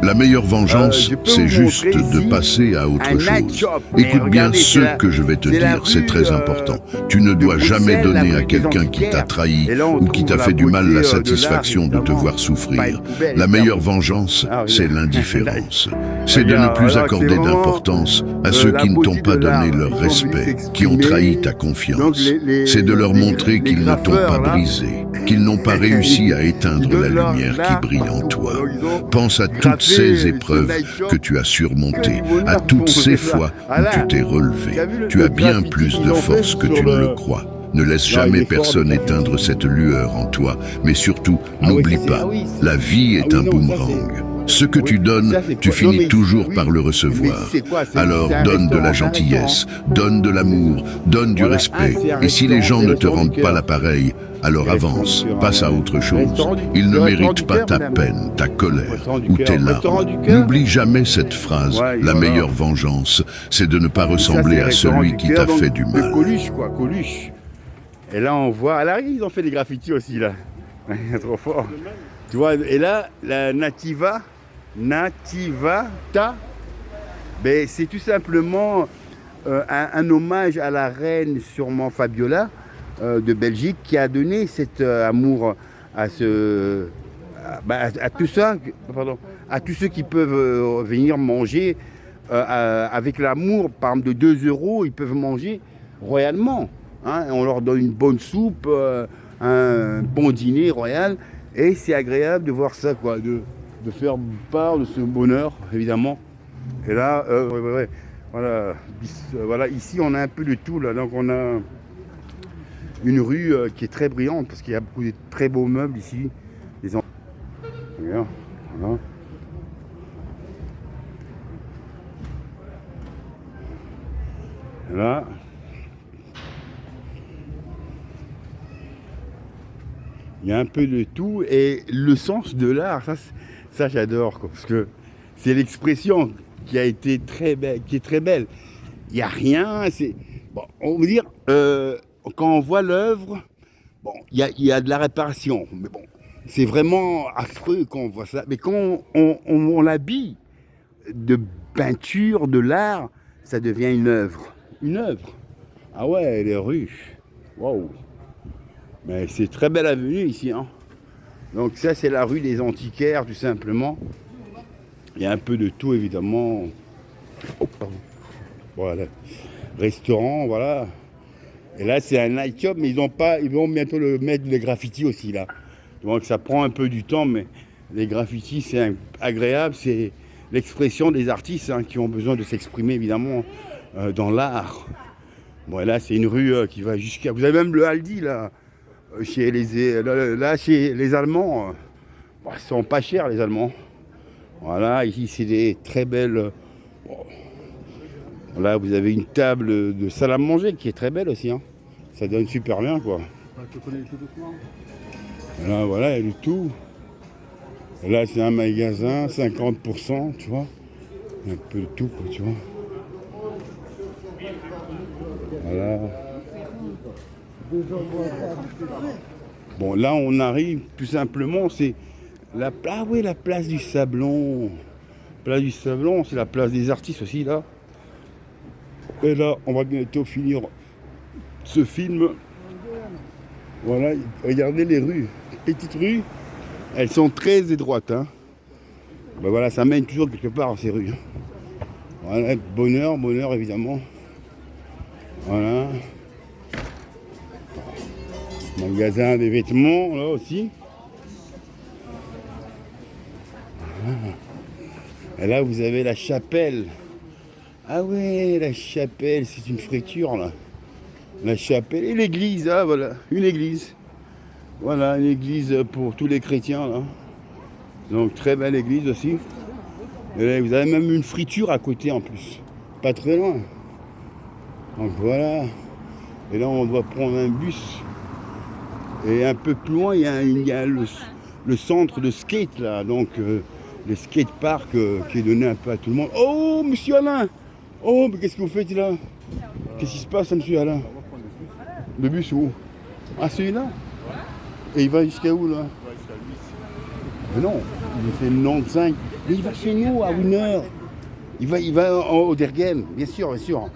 La meilleure vengeance, je peux c'est vous juste montrer de ici passer à autre un night chose. shop. Mais Écoute bien regardez, ce c'est la- que je vais te c'est la dire, c'est rue, très important. Tu ne de dois jamais Bruxelles, la donner à rue des quelqu'un qui t'a antiquaires. trahi Et là, on ou qui trouve t'a la fait du mal beauté, la de l'art, satisfaction de te évidemment. voir Pas souffrir. une poubelle, La meilleure évidemment. vengeance, Ah, c'est regarde. l'indifférence. C'est de ne Regarde, plus alors, accorder c'est vraiment, d'importance à ceux la qui ne t'ont beauté pas de donné l'art. leur Ils sont venus respect, qui ont trahi ta s'exprimer. Donc confiance. C'est de leur montrer les qu'ils ne t'ont pas graffeurs, là, brisé, qu'ils n'ont pas réussi à ils éteindre la donnent leur lumière qui l'art brille en partout. toi. Alors, ils ont Pense à toutes graffé ces ce épreuves night shop que tu as que surmontées, du bonheur. à toutes ces C'est fois ça. où Voilà. tu t'es relevé. T'as vu Tu le as bien graffiti plus qu'ils de ont fait force que sur tu ne le- le crois. Ne laisse Non, il jamais est fort, personne le éteindre cette lueur en toi, mais surtout, Ah oui, n'oublie ça, c'est- pas, ah oui, c'est- la vie est oui, un non, ça, boomerang. Ce que Oui, tu donnes, ça, c'est tu quoi? Non, finis mais- toujours oui. par le Mais recevoir. c'est quoi? Alors C'est un donne de la restaurant, c'est un gentillesse, donne de l'amour, donne du Voilà. respect. Ah, c'est un Et si les restaurant, gens c'est ne le te restaurant du rendent pas cœur. l'appareil, alors Le restaurant avance, du cœur, passe à ouais. autre Le chose. restaurant du- Ils ne le restaurant méritent du pas cœur, ta madame. peine, ta colère Restaurant du ou cœur. tes Restaurant larmes. du cœur. N'oublie jamais cette phrase. Ouais, La voilà. meilleure vengeance, c'est de ne pas Ça, ressembler c'est le à restaurant celui du qui cœur, t'a donc, fait du de mal. Coluche, quoi, Coluche. Et là, on voit. À l'arrière, ils ont fait des graffitis aussi, là. Trop fort. Tu vois, et là, la Nativata, ben, c'est tout simplement un hommage à la reine, sûrement Fabiola, de Belgique, qui a donné cet amour à tout ça, pardon, à tous ceux qui peuvent venir manger avec l'amour, par exemple de 2 euros, ils peuvent manger royalement. Hein, on leur donne une bonne soupe, un bon dîner royal, et c'est agréable de voir ça, quoi, de faire part de ce bonheur, évidemment. Et là, ouais, voilà, ici on a un peu de tout, là, donc on a une rue qui est très brillante, parce qu'il y a beaucoup de très beaux meubles ici. Regarde, voilà. Là. Il y a un peu de tout et le sens de l'art, ça j'adore, quoi, parce que c'est l'expression qui a été très belle, qui est très belle. Il n'y a rien, c'est bon, on veut dire quand on voit l'œuvre, bon, il y a de la réparation, mais bon, c'est vraiment affreux quand on voit ça. Mais quand on l'habille de peinture, de l'art, ça devient une œuvre. Une œuvre. Ah ouais, les rues. Waouh. Mais c'est très belle avenue ici, hein. Donc ça, c'est la rue des Antiquaires, tout simplement. Il y a un peu de tout, évidemment. Oh, pardon. Voilà. Restaurant, voilà. Et là, c'est un night shop, mais ils vont bientôt le mettre les graffitis aussi, là. Donc ça prend un peu du temps, mais les graffitis, c'est agréable. C'est l'expression des artistes, hein, qui ont besoin de s'exprimer, évidemment, dans l'art. Bon, et là, c'est une rue qui va jusqu'à... Vous avez même le Aldi, là. Chez les Allemands, bon, ils sont pas chers, les Allemands. Voilà, ici c'est des très belles. Bon, là vous avez une table de salle à manger qui est très belle aussi, hein. Ça donne super bien, quoi. Là voilà, il y a du tout. Et là c'est un magasin, 50%, tu vois. Il y a un peu de tout, quoi, tu vois. Voilà. Bon, là on arrive tout simplement, c'est la place du Sablon. Place du Sablon, c'est la place des artistes aussi, là. Et là, on va bientôt finir ce film. Voilà, regardez les rues. Petites rues, elles sont très étroites, hein. Ben voilà, ça mène toujours quelque part, ces rues. Voilà, bonheur évidemment. Voilà. Magasin des vêtements, là aussi. Et là, vous avez la chapelle. Ah ouais, la chapelle, c'est une friture, là. La chapelle et l'église, ah voilà, une église. Voilà, une église pour tous les chrétiens, là. Donc, très belle église aussi. Et là, vous avez même une friture à côté, en plus. Pas très loin. Donc, voilà. Et là, on doit prendre un bus. Et un peu plus loin, il y a le centre de skate, là, donc le skatepark qui est donné un peu à tout le monde. Oh, monsieur Alain! Oh, mais qu'est-ce que vous faites là? Qu'est-ce qui se passe, monsieur Alain? Le bus où? Ah, celui-là? Et il va jusqu'à où, là? Mais non, il fait 95. Mais il va chez nous à 1h. Il va au Derghem, bien sûr, bien sûr.